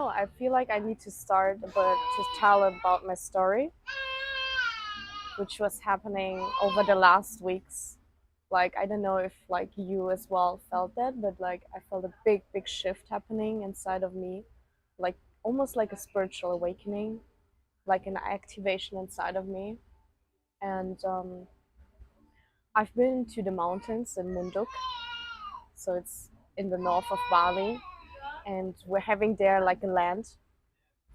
know. I feel like I need to start but to tell about my story, which was happening over the last weeks. Like I don't know if like you as well felt that, but like I felt a big shift happening inside of me, like almost like a spiritual awakening, like an activation inside of me. And I've been to the mountains in Munduk, so it's in the north of Bali, and we're having there like a land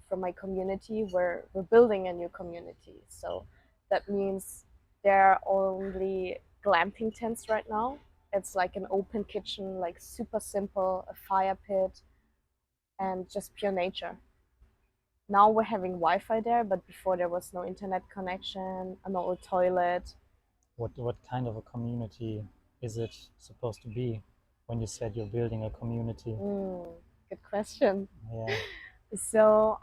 from my community where we're building a new community. So that means there are only glamping tents right now. It's like an open kitchen, like super simple, a fire pit, and just pure nature. Now we're having Wi-Fi there, but before there was no internet connection, no toilet. What kind of a community is it supposed to be when you said you're building a community? Good question. Yeah. So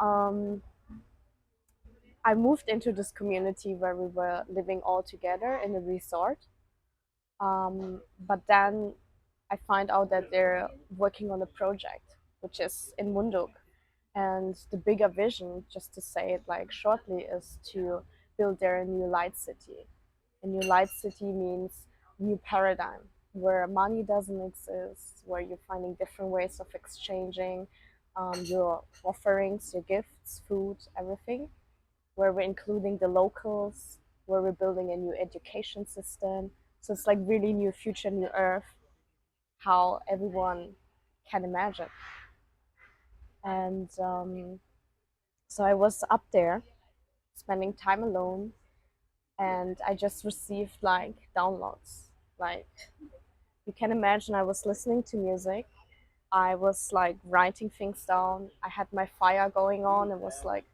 I moved into this community where we were living all together in a resort. But then I find out that they're working on a project, which is in Munduk. And the bigger vision, just to say it like shortly, is to build there a new light city. A new light city means new paradigm where money doesn't exist, where you're finding different ways of exchanging your offerings, your gifts, food, everything, where we're including the locals, where we're building a new education system. So it's like really new future, new earth, how everyone can imagine. And so I was up there spending time alone, and I just received like downloads. Like you can imagine, I was listening to music. I was like writing things down. I had my fire going on and was like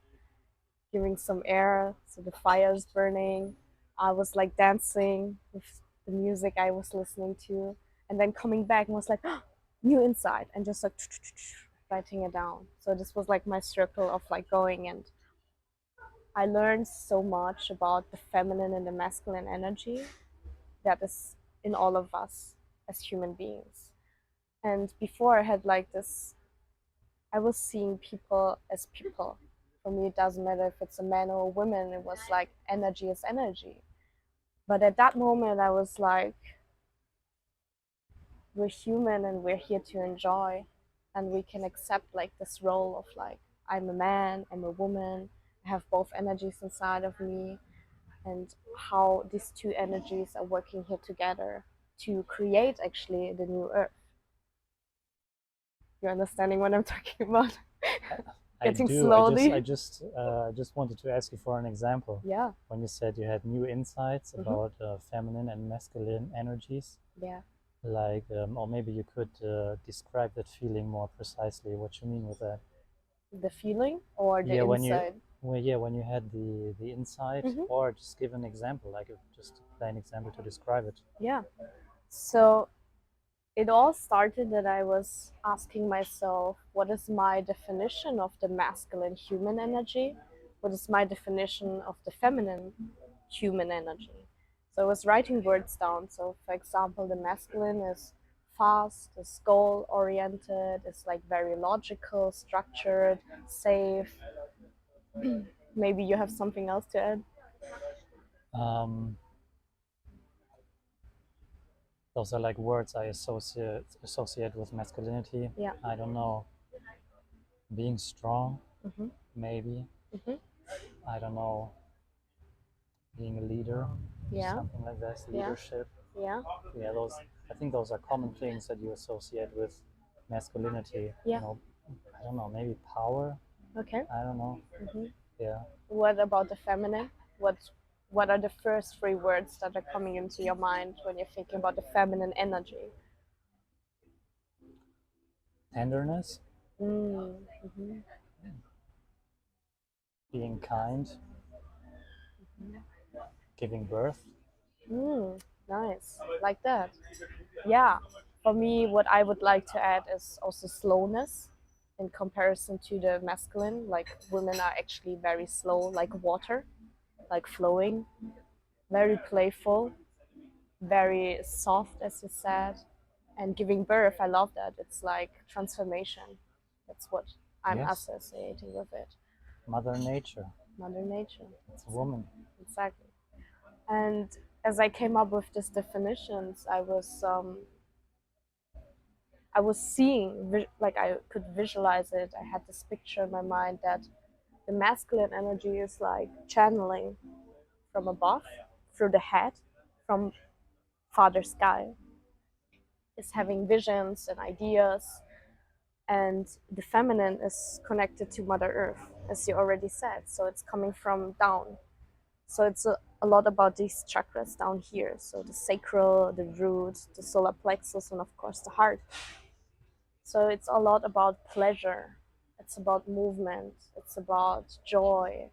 giving some air, so the fire is burning. I was like dancing with the music I was listening to, and then coming back and was like, oh, new insight, and just like writing it down. So this was like my circle of like going, and I learned so much about the feminine and the masculine energy that is in all of us as human beings. And before I had like this, I was seeing people as people. For me, it doesn't matter if it's a man or a woman. It was like energy is energy. But at that moment, I was like, we're human and we're here to enjoy, and we can accept like this role of like I'm a man, I'm a woman, I have both energies inside of me, and how these two energies are working here together to create actually the new earth. You're understanding what I'm talking about? I Getting do. I just, I slowly. just, I just wanted to ask you for an example. Yeah. When you said you had new insights Mm-hmm. about feminine and masculine energies, Yeah. like, or maybe you could describe that feeling more precisely. What you mean with that? The feeling or the Yeah, inside? when you had the insight, Mm-hmm. or just give an example, like just a plain example to describe it. Yeah. So it all started that I was asking myself, what is my definition of the masculine human energy? What is my definition of the feminine human energy? So I was writing words down. So, for example, the masculine is fast, is goal oriented, is like very logical, structured, safe. Maybe you have something else to add? Um, those are like words I associate with masculinity. Yeah. I don't know, being strong, Mm-hmm. maybe. Mm-hmm. I don't know, being a leader, Yeah. something like that, Yeah. leadership. Yeah. Yeah, those. I think those are common things that you associate with masculinity. Yeah. I don't know, maybe power. Okay. I don't know. Mm-hmm. Yeah. What about the feminine? What are the first three words that are coming into your mind when you're thinking about the feminine energy? Tenderness, Mm-hmm. being kind, giving birth. Nice, like that. Yeah. For me, what I would like to add is also slowness in comparison to the masculine. Like women are actually very slow, like water, like flowing, very playful, very soft, as you said, and giving birth. I love that. It's like transformation. That's what I'm Yes, associating with it. Mother Nature. Mother Nature. It's a woman. Exactly. And as I came up with these definitions, I was seeing, like I could visualize it. I had this picture in my mind that the masculine energy is like channeling from above, through the head, from Father Sky, is having visions and ideas, and the feminine is connected to Mother Earth, as you already said. So it's coming from down. So it's a lot about these chakras down here. So the sacral, the root, the solar plexus, and of course the heart. So it's a lot about pleasure. It's about movement. It's about joy.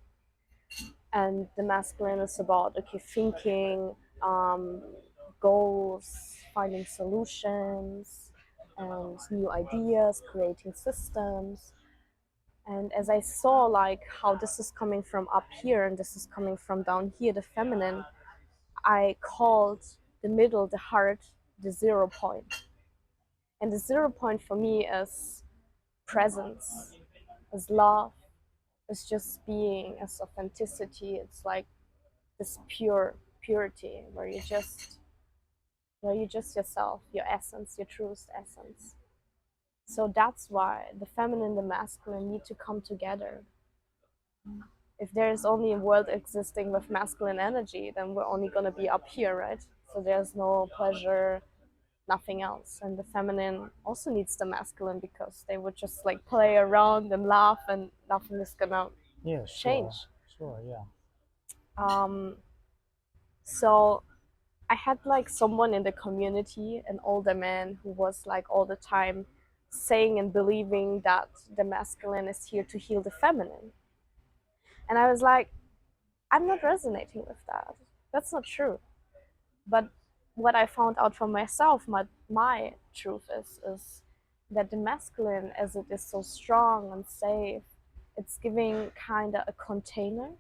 And the masculine is about okay, thinking, um, goals, finding solutions, and new ideas, creating systems. And as I saw like how this is coming from up here and this is coming from down here, the feminine, I called the middle, the heart, the 0 point. And the 0 point for me is presence, is love, is just being, is authenticity. It's like this purity where you just yourself, your essence, your truest essence. So that's why the feminine and the masculine need to come together. If there is only a world existing with masculine energy, then we're only going to be up here, right? So there's no pleasure, nothing else. And the feminine also needs the masculine because they would just like play around and laugh, and nothing is gonna Yeah, change. sure, yeah. Um, so I had like someone in the community, an older man who was like all the time saying and believing that the masculine is here to heal the feminine. And I was like, I'm not resonating with that. That's not true. But what I found out for myself, my truth is that the masculine, as it is so strong and safe, it's giving kind of a container,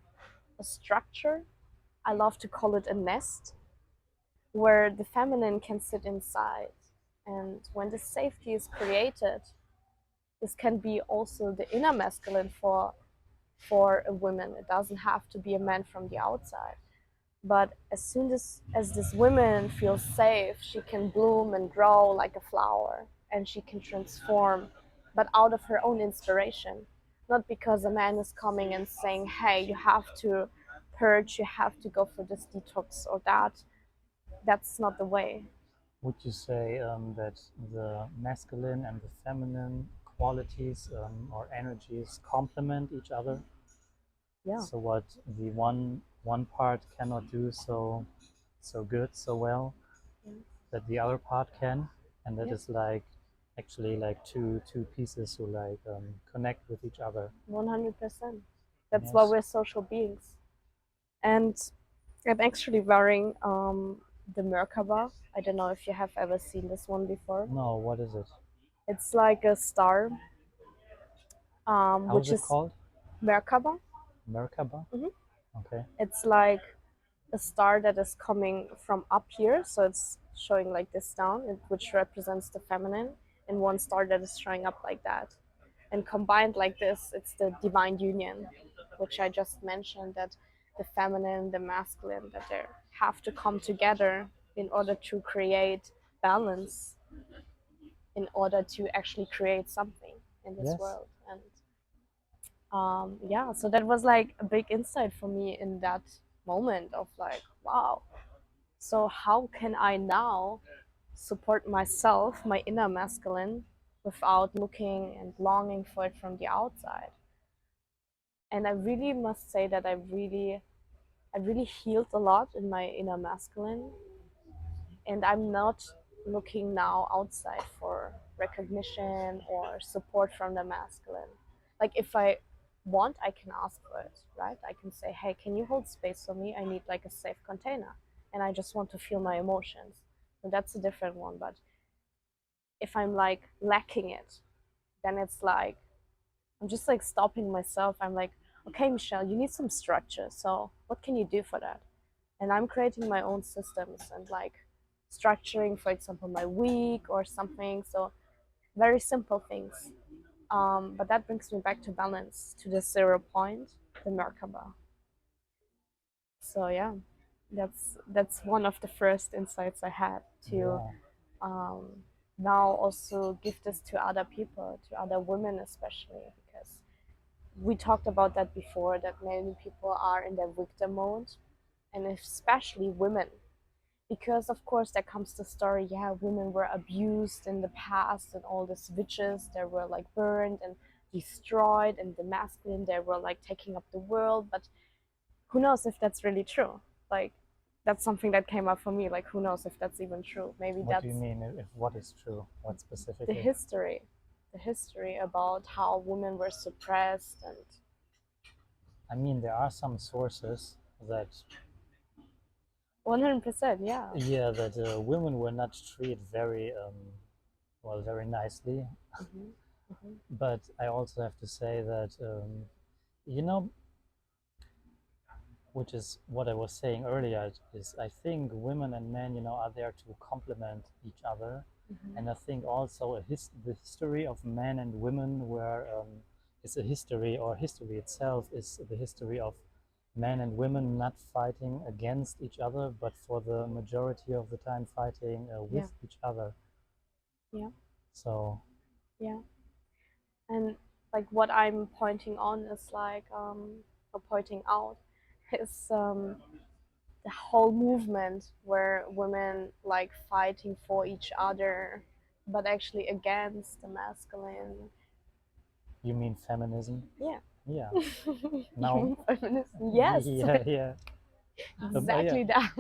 a structure. I love to call it a nest, where the feminine can sit inside. And when the safety is created, this can be also the inner masculine for a woman. It doesn't have to be a man from the outside. But as soon as this woman feels safe, she can bloom and grow like a flower, and she can transform, but out of her own inspiration. Not because a man is coming and saying, hey, you have to purge, you have to go for this detox or that. That's not the way. Would you say that the masculine and the feminine qualities or energies complement each other? Yeah. So what the one part cannot do so good, so well, that the other part can, and that Yeah. is like actually like two pieces who like connect with each other. 100%. That's why Yes. we're social beings. And I'm actually wearing the Merkaba. I don't know if you have ever seen this one before. No, what is it? It's like a star, How is which it is called? Merkaba. Merkaba? Mhm. Okay. It's like a star that is coming from up here, so it's showing like this down, which represents the feminine, and one star that is showing up like that. And combined like this, it's the divine union, which I just mentioned, that the feminine, the masculine, that they have to come together in order to create balance, in order to actually create something in this Yes. world. And yeah, so that was like a big insight for me in that moment of like, wow, so how can I now support myself, my inner masculine, without looking and longing for it from the outside? And I really must say that I really healed a lot in my inner masculine, and I'm not looking now outside for recognition or support from the masculine. Like if I want, I can ask for it, right? I can say, hey, can you hold space for me? I need like a safe container, and I just want to feel my emotions. And that's a different one. But if I'm like lacking it, then it's like I'm just like stopping myself. I'm like, okay, Michelle, you need some structure. So what can you do for that? And I'm creating my own systems and like structuring, for example, my week or something. So very simple things. But that brings me back to balance, to the 0 point, the Merkaba. So yeah, that's one of the first insights I had to Yeah. um, now also give this to other people, to other women especially, because we talked about that before, that many people are in their victim mode, and especially women, because of course there comes the story, yeah, women were abused in the past and all these witches, they were like burned and destroyed, and the masculine, they were like taking up the world. But who knows if that's really true? Like, that's something that came up for me, like, who knows if that's even true? Maybe What do you that's mean if what is true? What the specifically? history, the history about how women were suppressed. And I mean, there are some sources that 100%, yeah. that women were not treated very well, very nicely. Hmm. Hmm. But I also have to say that you know, which is what I was saying earlier, is I think women and men, are there to complement each other. Hmm. And I think also the history of men and women where is a history, or history itself is the history of men and women not fighting against each other, but for the majority of the time fighting Yeah, with each other. yeah, So yeah. And like what I'm pointing on is like, or pointing out, is the whole movement where women like fighting for each other, but actually against the masculine. you mean feminism? Yeah. Yeah. You Now, mean feminism? Yes, yeah, yeah. Yeah. exactly that.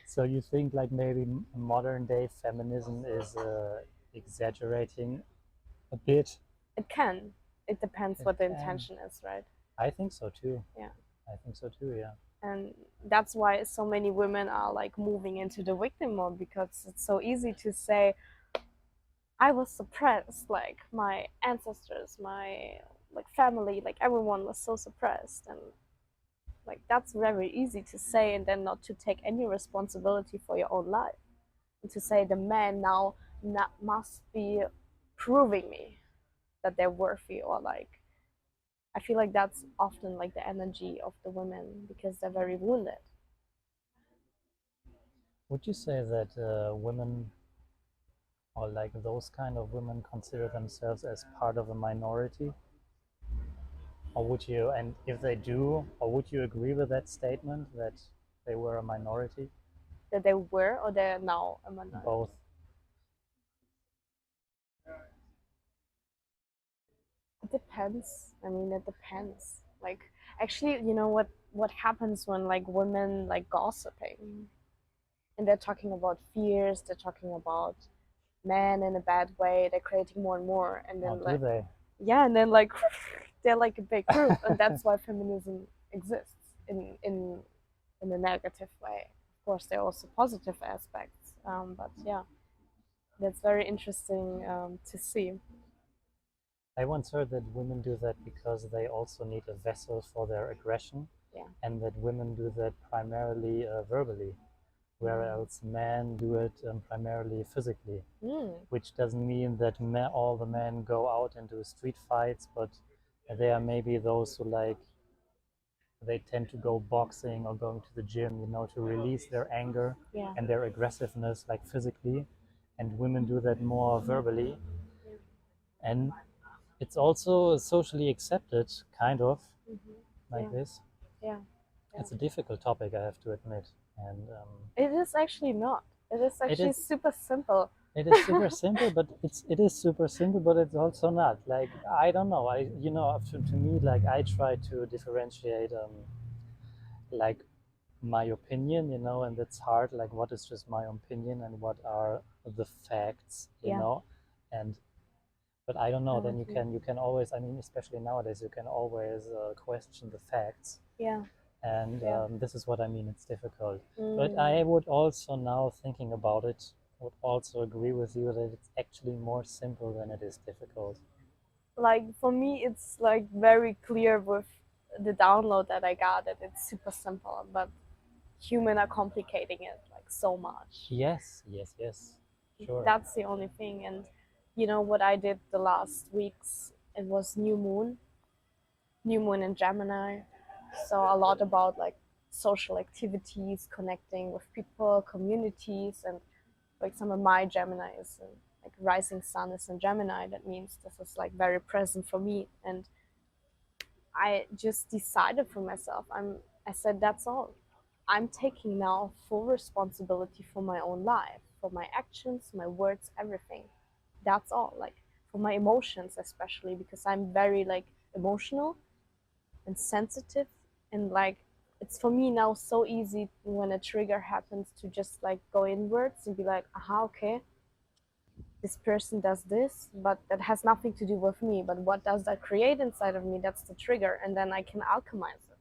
So you think like maybe modern day feminism is exaggerating a bit? It can. It depends It what the can. intention is, right? I think so too. Yeah. I think so too. Yeah. And that's why so many women are like moving into the victim mode, because it's so easy to say, I was suppressed, like my ancestors, my like family, like everyone was so suppressed. And like that's very easy to say, and then not to take any responsibility for your own life, and to say the men now must be proving me that they're worthy, or like, I feel like that's often like the energy of the women, because they're very wounded. Would you say that women, or like those kind of women, consider themselves as part of a minority? Or would you, and if they do, or would you agree with that statement that they were a minority? That they were, or they're now a Both. minority. It depends. I mean, it depends. Like, actually, you know what happens when like women like gossiping, and they're talking about fears, they're talking about men in a bad way, they're creating more and more, and Or then do like, they? yeah, and then like they're like a big group, and that's why feminism exists in a negative way. Of course, there are also positive aspects, but yeah, that's very interesting to see. I once heard that women do that because they also need a vessel for their aggression, Yeah. and that women do that primarily verbally, whereas men do it primarily physically. Mm. Which doesn't mean that all the men go out and do street fights, but there are maybe those who like they tend to go boxing or going to the gym, to release their anger Yeah. and their aggressiveness, like physically, and women do that more verbally. And it's also socially accepted, kind of Hmm. like Yeah. this. Yeah. Yeah. It's a difficult topic, I have to admit, and It is actually not. It is it actually is super simple. it is super simple, but it is super simple, but it's also not. Like, I don't know. To me, like, I try to differentiate like my opinion, and it's hard. Like, what is just my opinion and what are the facts, Yeah. and but I don't know. Then you Okay. can you can always. I mean, especially nowadays, you can always question the facts, Yeah. and Yeah. this is what I mean. It's difficult, but Mm. I would also, now thinking about it, would also agree with you that it's actually more simple than it is difficult. Like for me, it's like very clear with the download that I got, that it's super simple, but human are complicating it like so much. Yes, yes, yes, sure. That's the only thing. And you know what I did the last weeks? it was new moon in Gemini. So a lot about like social activities, connecting with people, communities, and for example, my Gemini is like rising sun is in Gemini. That means this is like very present for me, and I just decided for myself. I said that's all. I'm taking now full responsibility for my own life, for my actions, my words, everything. That's all. Like for my emotions, especially because I'm very like emotional and sensitive, and like it's for me now so easy when a trigger happens to just like go inwards and be like, aha, okay, this person does this, but that has nothing to do with me. But what does that create inside of me? That's the trigger, and then I can alchemize it.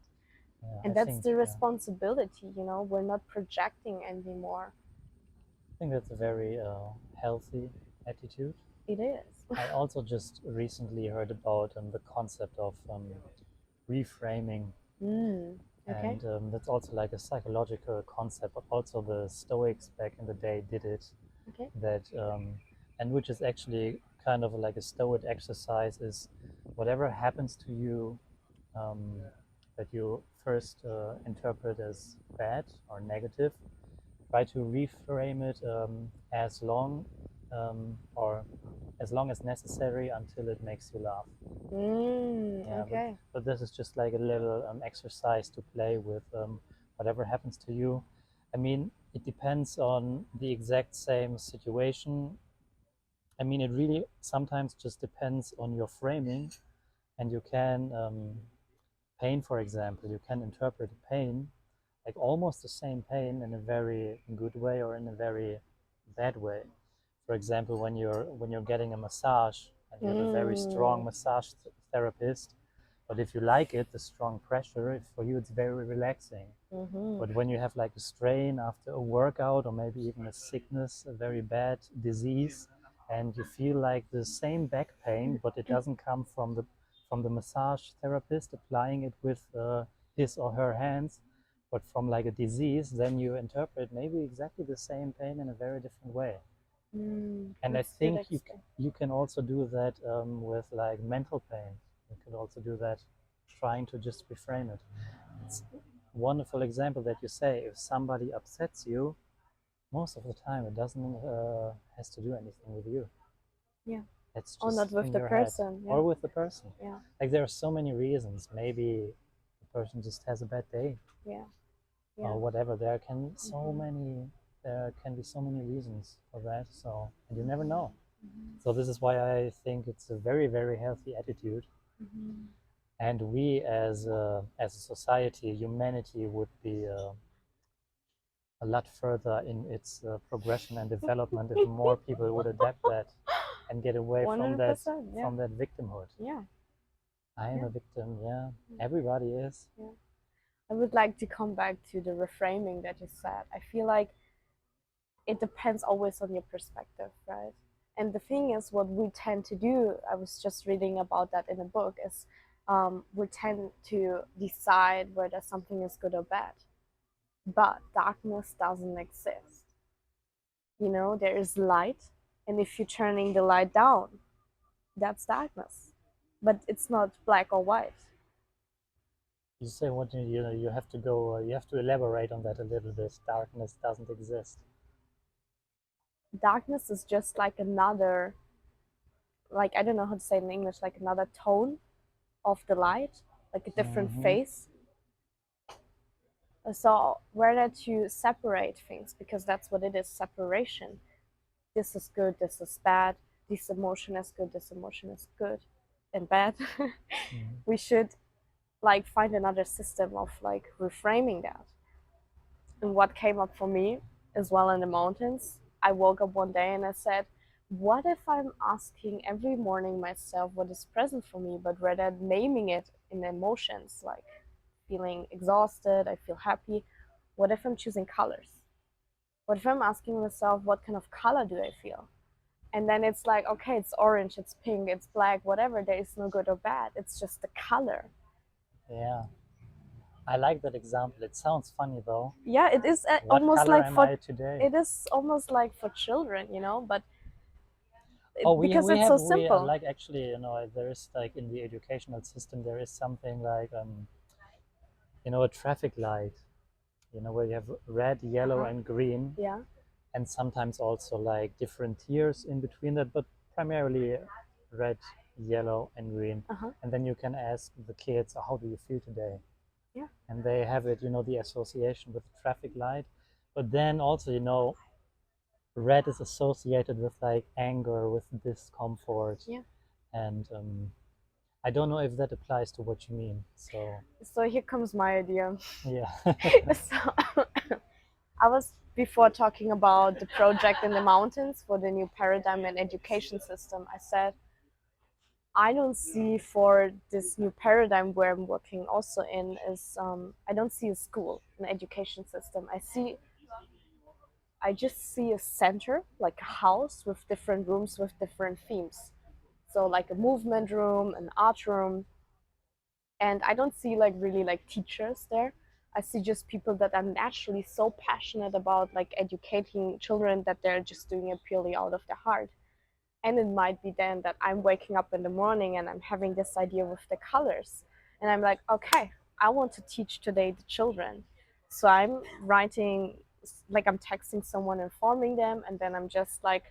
Yeah, And I that's think the responsibility, we're not projecting anymore. I think that's a very healthy attitude. It is. I also just recently heard about the concept of reframing, Okay. and that's also like a psychological concept. But also the Stoics back in the day did it. Okay. That and which is actually kind of like a Stoic exercise is whatever happens to you that you first interpret as bad or negative, try to reframe it or as long as necessary until it makes you laugh. Yeah, Okay. but this is just like a little exercise to play with whatever happens to you. I mean, it depends on the exact same situation. I mean, it really sometimes just depends on your framing, and you can pain, for example, you can interpret pain like almost the same pain in a very good way or in a very bad way. For example, when you're getting a massage and you have a very strong massage therapist, but if you like it, the strong pressure, for you it's very relaxing. But when you have like a strain after a workout or maybe even a sickness, a very bad disease, and you feel like the same back pain, but it doesn't come from the massage therapist applying it with his or her hands, but from like a disease, then you interpret maybe exactly the same pain in a very different way. And I That's good think you can also do that with like mental pain. You could also do that trying to just reframe it. It's a wonderful example that you say if somebody upsets you, most of the time it doesn't has to do anything with you. Yeah. It's Or just not with in the your head person. Yeah. or with the person. Yeah. Like there are so many reasons. Maybe the person just has a bad day Yeah. or Yeah. whatever. There can be so many reasons for that. So and you never know. So this is why I think it's a very very healthy attitude. And we as a society, humanity would be a lot further in its progression and development if more people would adapt that and get away from that 100%. Yeah. from that victimhood. Yeah. I am Yeah. a victim. Yeah, everybody is. Yeah. I would like to come back to the reframing that you said. I feel like it depends always on your perspective, right? And the thing is, what we tend to do, I was just reading about that in a book, is we tend to decide whether something is good or bad. But darkness doesn't exist. There is light, and if you're turning the light down, that's darkness. But it's not black or white. You say what you have to go. You have to elaborate on that a little bit. Darkness doesn't exist. Darkness is just like another, like, I don't know how to say it in English, like another tone of the light, like a different face. So rather to separate things, because that's what it is, separation. This is good, this is bad, this emotion is good, this emotion is good and bad. We should like find another system of like reframing that. And what came up for me as well in the mountains, I woke up one day and I said, what if I'm asking every morning myself what is present for me, but rather naming it in emotions, like feeling exhausted, I feel happy. What if I'm choosing colors? What if I'm asking myself, what kind of color do I feel? And then it's like, okay, it's orange, it's pink, it's black, whatever. There is no good or bad. It's just the color. Yeah, I like that example. It sounds funny though. Yeah, it is What almost color like am for I today? it is almost like for children, but Oh, because we it's have so we simple. like actually, there is like in the educational system there is something like a traffic light, where you have red, yellow, Uh-huh. and green, Yeah. and sometimes also like different tiers in between that, but primarily red, yellow, and green. Uh-huh. And then you can ask the kids, "Oh, how do you feel today?" Yeah. And they have it, the association with the traffic light. But then also, red is associated with like anger, with discomfort, Yeah. and I don't know if that applies to what you mean. So So here comes my idea. yeah. So I was before talking about the project in the mountains for the new paradigm and education system. I said I don't see for this new paradigm where I'm working also in is I don't see a school, an education system. I just see a center, like a house with different rooms with different themes. So like a movement room, an art room, and I don't see like really like teachers there. I see just people that are naturally so passionate about like educating children that they're just doing it purely out of their heart. And it might be then that I'm waking up in the morning and I'm having this idea with the colors. And I'm like, okay, I want to teach today the children. So I'm writing, like, I'm texting someone, informing them, and then I'm just like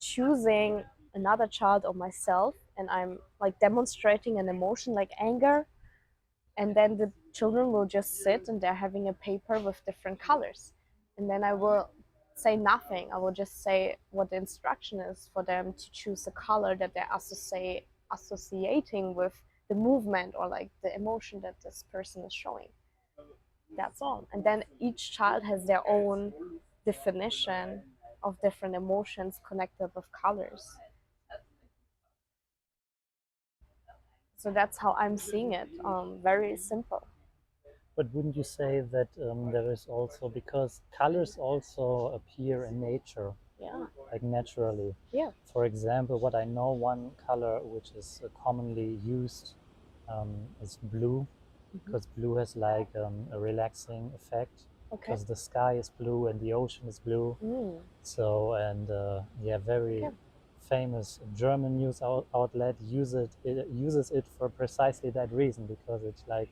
choosing another child or myself, and I'm like demonstrating an emotion like anger. And then the children will just sit and they're having a paper with different colors. And then I will say nothing. I will just say what the instruction is for them to choose a color that they're associating with the movement or like the emotion that this person is showing. That's all. And then each child has their own definition of different emotions connected with colors. So that's how I'm seeing it. Very simple. But wouldn't you say that there is also, because colors also appear in nature, Yeah. like naturally? Yeah. For example, what I know, one color which is commonly used is blue, because blue has like a relaxing effect, Okay. because the sky is blue and the ocean is blue. Mm. So, and yeah, very Yeah. famous German news outlet uses it for precisely that reason, because it like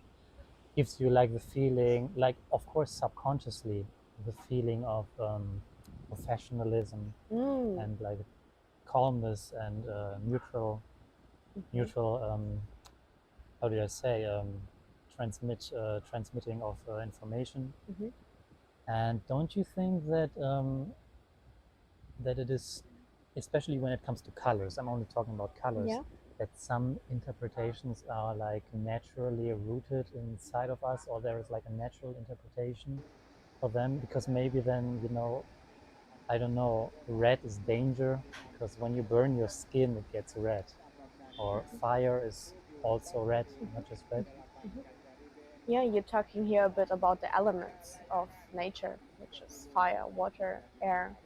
gives you like the feeling, like of course subconsciously, the feeling of professionalism Mm. and like calmness and neutral how do I say transmitting of information. Mhm. And don't you think that that it is, especially when it comes to colors, I'm only talking about colors, Yeah. that some interpretations are like naturally rooted inside of us, or there is like a natural interpretation for them, because maybe then, I don't know, red is danger because when you burn your skin, it gets red, or fire is also red, not just red. Yeah, you're talking here a bit about the elements of nature, which is fire, water, air,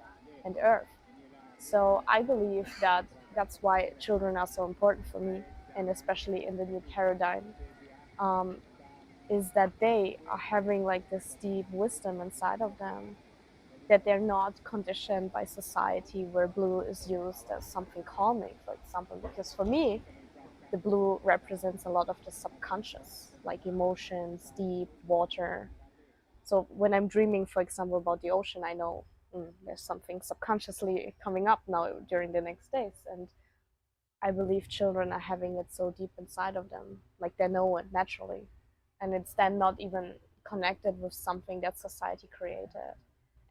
and earth. So I believe that that's why children are so important for me, and especially in the new paradigm, um, is that they are having like this deep wisdom inside of them, that they're not conditioned by society where blue is used as something calming, for example. Because for me, the blue represents a lot of the subconscious, like emotions, deep water. So when I'm dreaming, for example, about the ocean, I know there's something subconsciously coming up now during the next days. And I believe children are having it so deep inside of them, like they know it naturally. And it's then not even connected with something that society created.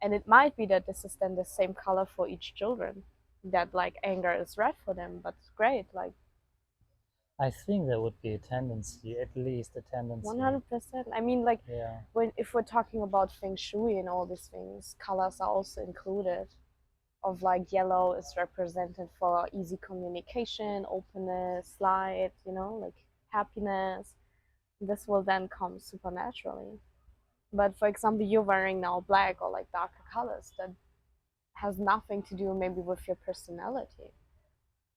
And it might be that this is then the same color for each children, that like anger is red for them, but great, like I think there would be a tendency, at least a tendency. 100%. I mean, like Yeah. when if we're talking about feng shui and all these things, colors are also included. Of like yellow is represented for easy communication, openness, light, like happiness. This will then come supernaturally. But for example, you're wearing now black or like darker colors that has nothing to do maybe with your personality.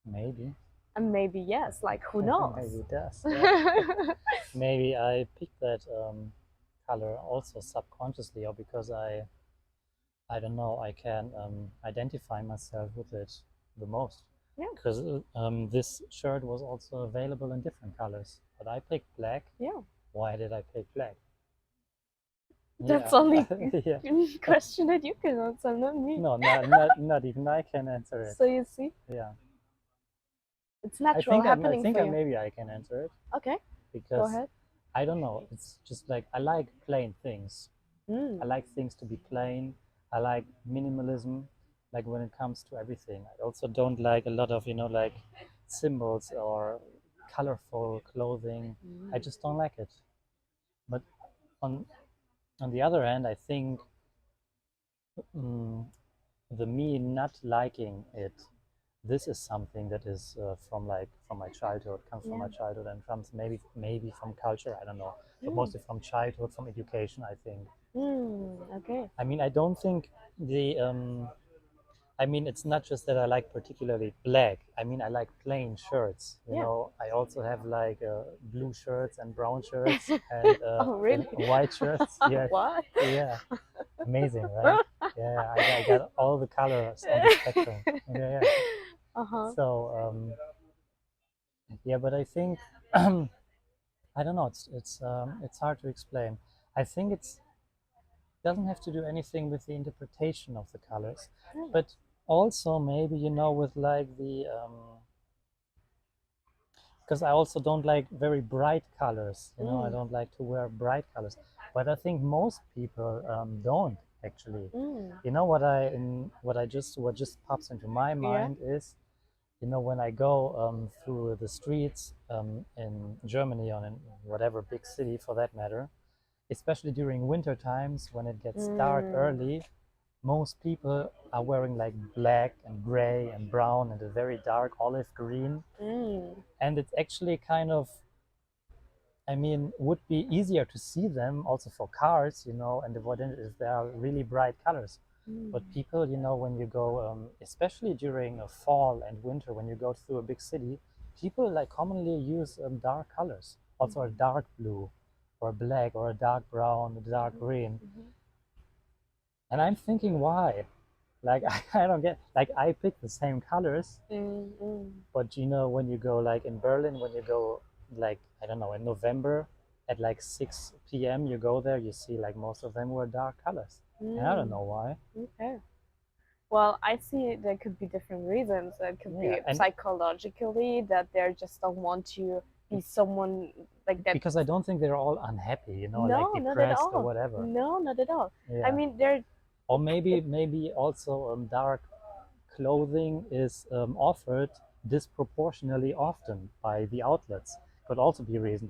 Maybe. And maybe yes, like who Maybe knows? it does. Yeah. Maybe I picked that color also subconsciously, or because I don't know, I can identify myself with it. the most. Yeah. Because this shirt was also available in different colors, but I picked black. Yeah. Why did I pick black? That's Yeah. only Yeah. question that you can answer, not me. No, not even I can answer it. So you see, Yeah. it's I natural think I happening think for I you. maybe I can answer it Okay, go because ahead. I don't know. It's just like I like plain things. I Mm. like things to be plain. I like minimalism, like when it comes to everything. I also don't like a lot of, like symbols or colorful clothing. I Mm. just don't like it. But on on the other hand, I think mm, the me not liking it, this is something that is from my childhood, comes from Yeah. my childhood, and comes maybe from culture. I don't know, but Mm. mostly from childhood, from education. I think. Okay. I mean, I don't think the I mean, it's not just that I like particularly black. I mean, I like plain shirts. Yeah. I also have like blue shirts and brown shirts and Oh, really? white shirts. Yeah, Why? yeah, amazing, right? Yeah, I got all the colors on the spectrum. Yeah, yeah. Uh-huh. So yeah, but I think I don't know. It's hard to explain. I think it's doesn't have to do anything with the interpretation of the colors, Yeah. but also maybe with like the because I also don't like very bright colors. I Mm. don't like to wear bright colors, but I think most people don't actually. Mm. What just pops into my Yeah. mind is, when I go through the streets in Germany or in whatever big city for that matter, especially during winter times when it gets dark Mm. early, most people are wearing like black and gray and brown and a very dark olive green. Mm. And it's actually kind of, I mean, would be easier to see them also for cars, and avoid it if there are really bright colors. Mm. But people, when you go, especially during fall and winter, when you go through a big city, people like commonly use dark colors, also a dark blue, or black, or a dark brown, a dark green. Mhm. And I'm thinking, why? Like, I don't get, like, I pick the same colors, Mm. Mm. but when you go like in Berlin, when you go like, I don't know, in November at like 6 p.m., you go there, you see like most of them were dark colors. And I don't Mm. know why. Okay. Well, I see there could be different reasons. It could Yeah, be and psychologically that they just don't want to be someone like that. because I don't think they're all unhappy, like No, not at depressed or all. whatever. No, not at all. I Yeah. mean, they're Or maybe also dark clothing is offered disproportionately often by the outlets. Could also be a reason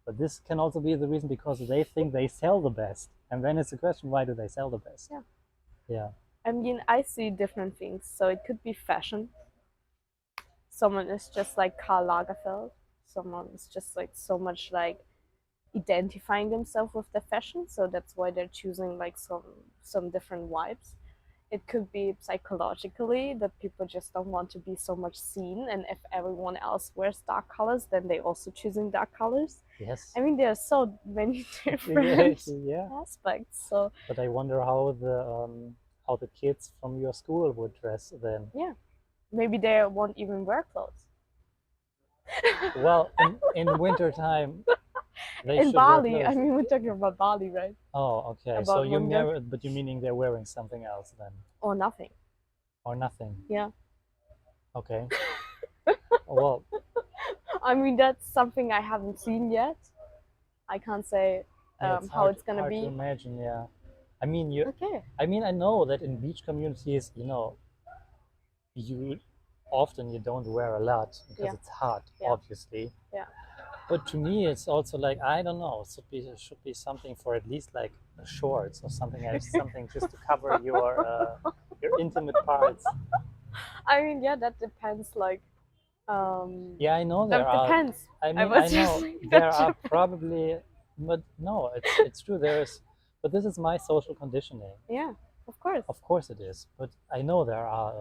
but this can also be the reason because they think they sell the best. And then it's a question, why do they sell the best? Yeah. Yeah. I mean, I see different things. So it could be fashion. Someone is just like Karl Lagerfeld. Someone is just like so much like identifying themselves with the fashion. So that's why they're choosing like some different vibes. It could be psychologically that people just don't want to be so much seen, and if everyone else wears dark colors, then they also choosing dark colors. Yes. I mean, there's so many different Yeah. aspects. So But I wonder how the kids from your school would dress then. yeah, maybe they won't even wear clothes. Well, in winter time, they In should wear Bali, I clothes. mean, we're talking about Bali, right? Oh, okay. So About Mongo but you meaning they're wearing something else then, or nothing. or nothing? Yeah. Okay. Well, I mean, that's something I haven't seen yet. I can't say yeah, it's how hard it's gonna hard to be. imagine. Yeah. Okay. I mean, I know that in beach communities, you often you don't wear a lot because Yeah. it's hot, Yeah. obviously. Yeah. But to me, it's also like, I don't know. It should be something for at least like shorts or something else, something just to cover your intimate parts. I mean, yeah, that depends. Like, Yeah, I know that there are. depends. I mean, I was know using there that are Japan- probably, but no, it's true. But this is my social conditioning. Yeah, of course. Of course it is, but I know there are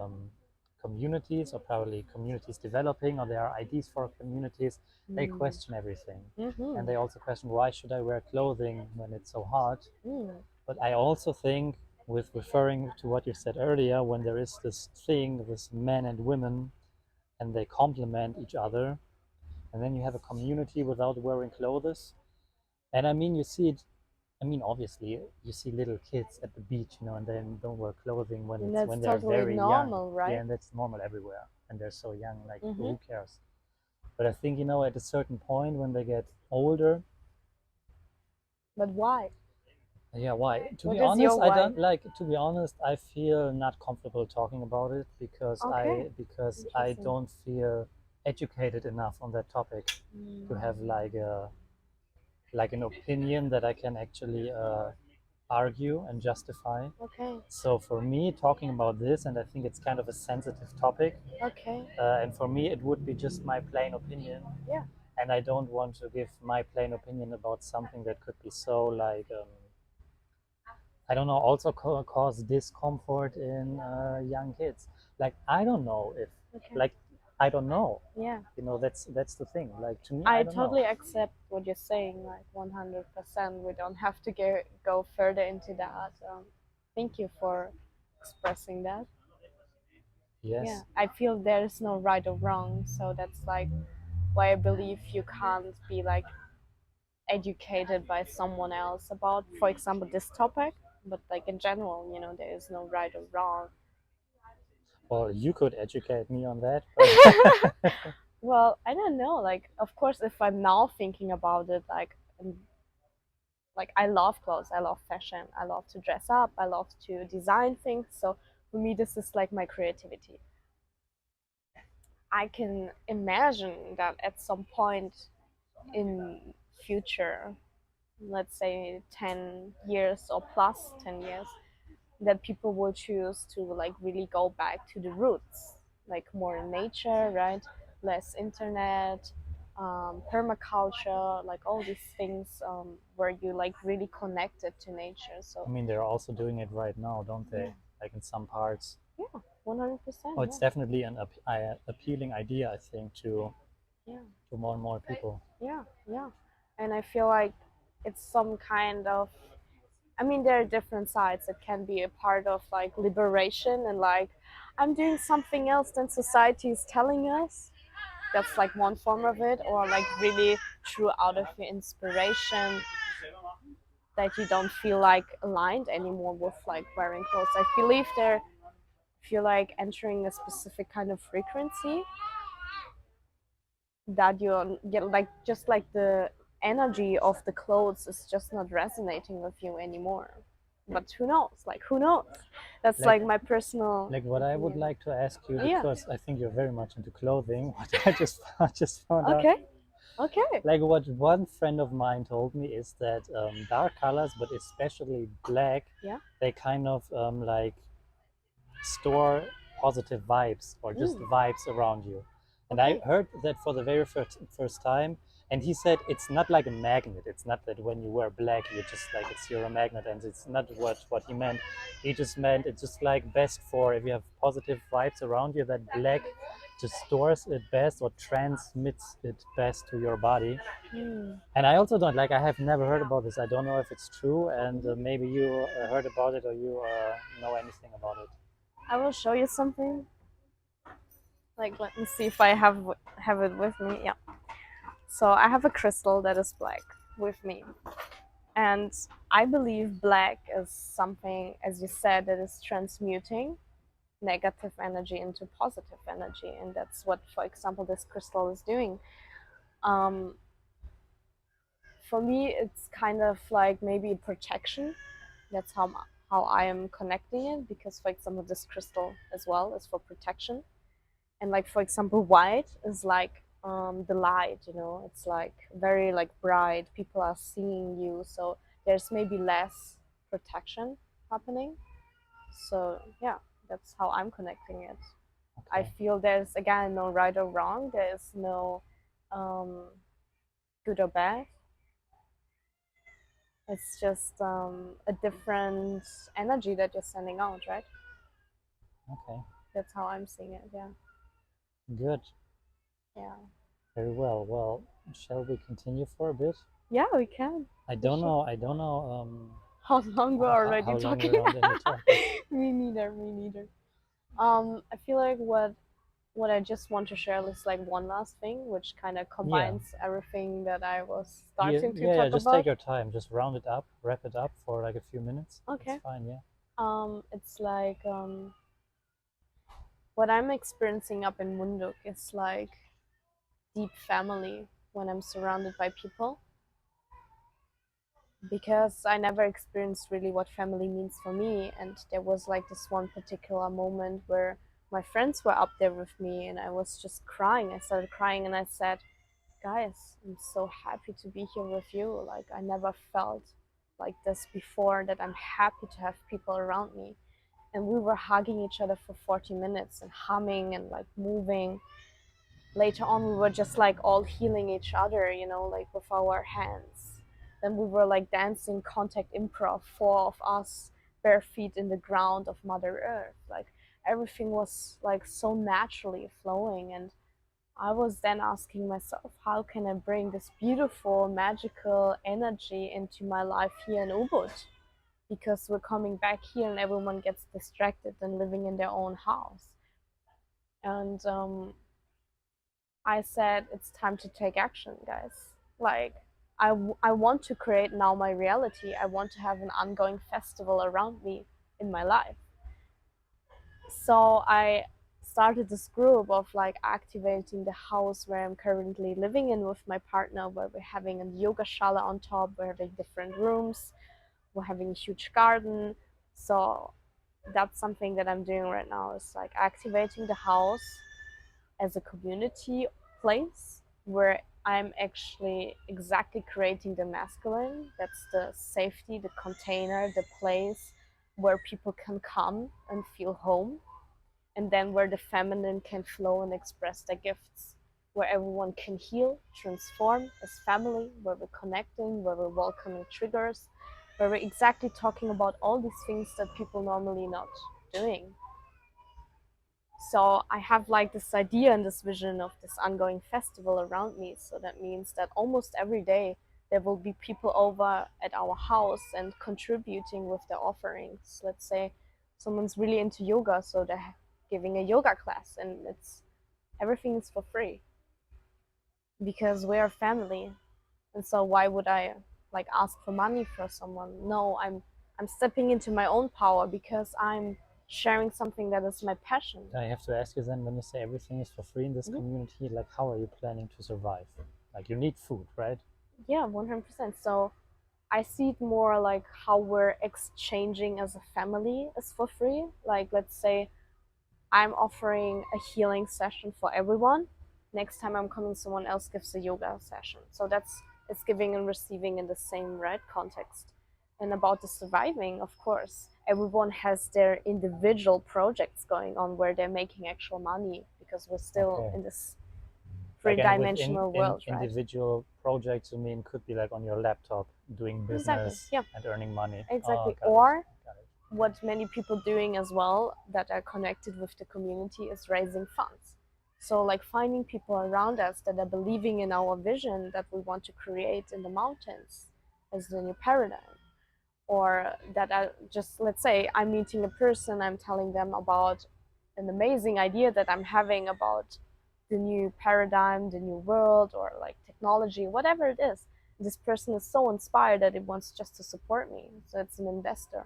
communities, or probably communities developing, or there are ideas for communities. They Mm. question everything, Mhm. and they also question, why should I wear clothing when it's so hot? Mm. But I also think with referring to what you said earlier, when there is this thing, this men and women, and they complement each other, and then you have a community without wearing clothes. And I mean, you see it. I mean, obviously, you see little kids at the beach, and they don't wear clothing when And it's that's when they're totally very young. normal, Yeah, right? and that's normal everywhere, and they're so young. Like, Mm-hmm. who cares? But I think at a certain point when they get older, But why? yeah, why? To be What is your honest, I why? don't like. To be honest, I feel not comfortable talking about it because Okay, I interesting. don't feel educated enough on that topic to have like an opinion that I can actually argue and justify. Okay, So for me, talking about this, and I think it's kind of a sensitive topic, okay, and for me, it would be just my plain opinion, yeah. and I don't want to give my plain opinion about something that could be so like. I don't know, also cause discomfort in young kids. Like I don't know if, Okay, like I don't know. yeah. That's the thing. Like to me, I I don't know. totally accept what you're saying, like 100%. We don't have to go further into that. Thank you for expressing that. Yeah, Yes. I feel there's no right or wrong, so that's like why I believe you can't be like educated by someone else about, for example, this topic. But like in general, there is no right or wrong. Well, you could educate me on that, but Well, I don't know. Like, of course, if I'm now thinking about it, like I love clothes, I love fashion, I love to dress up, I love to design things. So for me, this is like my creativity. I can imagine that at some point in future, let's say 10 years or plus 10 years, that people will choose to like really go back to the roots, like more in nature, right? Less internet, permaculture, like all these things, where you like really connected to nature. I So mean they're also doing it right now, don't yeah, they? Like in some parts. yeah, 100%, Oh, it's yeah, definitely an appealing idea, I think, yeah, to more and more people. yeah, yeah. And I feel like it's some kind of, I mean, there are different sides. It can be a part of like liberation and like, I'm doing something else than society is telling us. That's like one form of it, or like really true out of your inspiration, that you don't feel like aligned anymore with like wearing clothes. I believe there, if you're like entering a specific kind of frequency, that you're get like just like the energy of the clothes is just not resonating with you anymore. But who knows? Like who knows? That's Like like my personal like what I would opinion. like to ask you, Yeah. because I think you're very much into clothing. What I just found out. Okay. Okay. Like what one friend of mine told me is that dark colors, but especially black, Yeah. they kind of like store positive vibes or just Mm. vibes around you. And I Okay. heard that for the very first time. And he said it's not like a magnet. It's not that when you wear black, you just like you're a magnet. And it's not what he meant. He just meant it's just like best for if you have positive vibes around you, that black just stores it best or transmits it best to your body. Mm. And I also don't like, I have never heard about this. I don't know if it's true. And maybe you heard about it or you know anything about it. I will show you something. Like, let me see if I have it with me. Yeah. So I have a crystal that is black with me, and I believe black is something, as you said, that is transmuting negative energy into positive energy, and that's what, for example, this crystal is doing. Um, for me, it's kind of like maybe protection. That's how I am connecting it, because, for example, this crystal as well is for protection. And like, for example, white is like, the light, it's like very like bright, people are seeing you, so there's maybe less protection happening. So yeah, that's how I'm connecting it. I Okay. feel there's again no right or wrong, there's no um, good or bad. It's just a different energy that you're sending out, right? Okay. That's how I'm seeing it. Yeah. Good. Yeah. Very well. Well, shall we continue for a bit? Yeah, we can, I for don't sure. know. I don't know How long we're already How long talking? we're already talking? Me neither. Me neither. I feel like what I just want to share is like one last thing, which kind of Yeah. combines everything that I was Yeah, starting to yeah, yeah. talk Just take about. your time. Just round it up, wrap it up for like a few minutes. It's Okay. fine. Yeah. It's like what I'm experiencing up in Munduk is like deep family when I'm surrounded by people, because I never experienced really what family means for me. And there was like this one particular moment where my friends were up there with me and I was just crying. I started crying and I said, guys, I'm so happy to be here with you. Like, I never felt like this before, that I'm happy to have people around me. And we were hugging each other for 40 minutes and humming and like moving. Later on, we were just like all healing each other, like with our hands. Then we were like dancing contact improv, four of us, bare feet in the ground of Mother Earth. Like, everything was like so naturally flowing. And I was then asking myself, how can I bring this beautiful, magical energy into my life here in Ubud? Because we're coming back here and everyone gets distracted and living in their own house. And I said, it's time to take action, guys. Like, I want to create now my reality. I want to have an ongoing festival around me in my life. So I started this group of like activating the house where I'm currently living in with my partner, where we're having a yoga shala on top, we're having different rooms, we're having a huge garden. So that's something that I'm doing right now, is like activating the house as a community place where I'm actually exactly creating the masculine. That's the safety, the container, the place where people can come and feel home, and then where the feminine can flow and express their gifts, where everyone can heal, transform as family, where we're connecting, where we're welcoming triggers, where we're exactly talking about all these things that people normally not doing. So I have like this idea and this vision of this ongoing festival around me. So that means that almost every day there will be people over at our house and contributing with their offerings. Let's say someone's really into yoga, so they're giving a yoga class, and it's everything is for free because we are family. And so why would I like ask for money for someone? No, I'm stepping into my own power because I'm sharing something that is my passion. I have to ask you then, when you say everything is for free in this community, like how are you planning to survive? Like you need food, right? Yeah, 100%. So I see it more like how we're exchanging as a family is for free. Like, let's say I'm offering a healing session for everyone. Next time I'm coming, someone else gives a yoga session. So that's it's giving and receiving in the same right context. And about the surviving, of course, everyone has their individual projects going on where they're making actual money, because we're still Okay. in this Like, and with three-dimensional world, right? individual projects, you mean could be like on your laptop doing Exactly. business Yeah. and earning money. Exactly. Got Or it. Got it. what many people doing as well that are connected with the community is raising funds. So like finding people around us that are believing in our vision that we want to create in the mountains as the new paradigm, or that are just, let's say I'm meeting a person, I'm telling them about an amazing idea that I'm having about the new paradigm, the new world, or like technology, whatever it is. This person is so inspired that it wants just to support me, so it's an investor,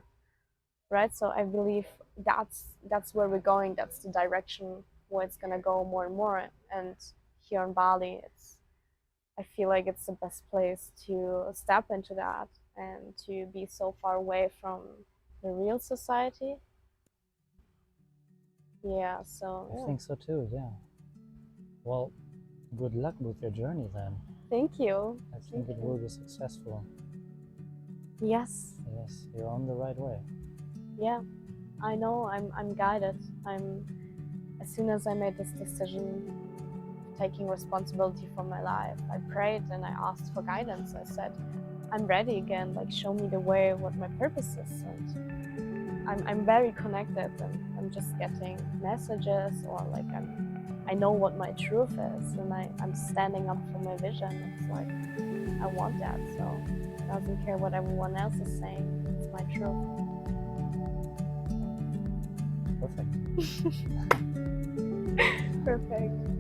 right? So I believe that's where we're going. That's the direction where it's gonna go more and more. And here in Bali, I feel like it's the best place to step into that and to be so far away from the real society. Yeah. So I yeah. think so too, yeah. Well, good luck with your journey then. Thank you. I Thank think it you. will be successful. Yes. Yes, you're on the right way. Yeah. I know. I'm guided. As soon as I made this decision, taking responsibility for my life, I prayed and I asked for guidance. I said, I'm ready again, like show me the way, what my purpose is. And I'm very connected, and I'm just getting messages, or like I know what my truth is, and I'm standing up for my vision. It's like I want that, so it doesn't care what everyone else is saying. It's my truth. Perfect. Perfect.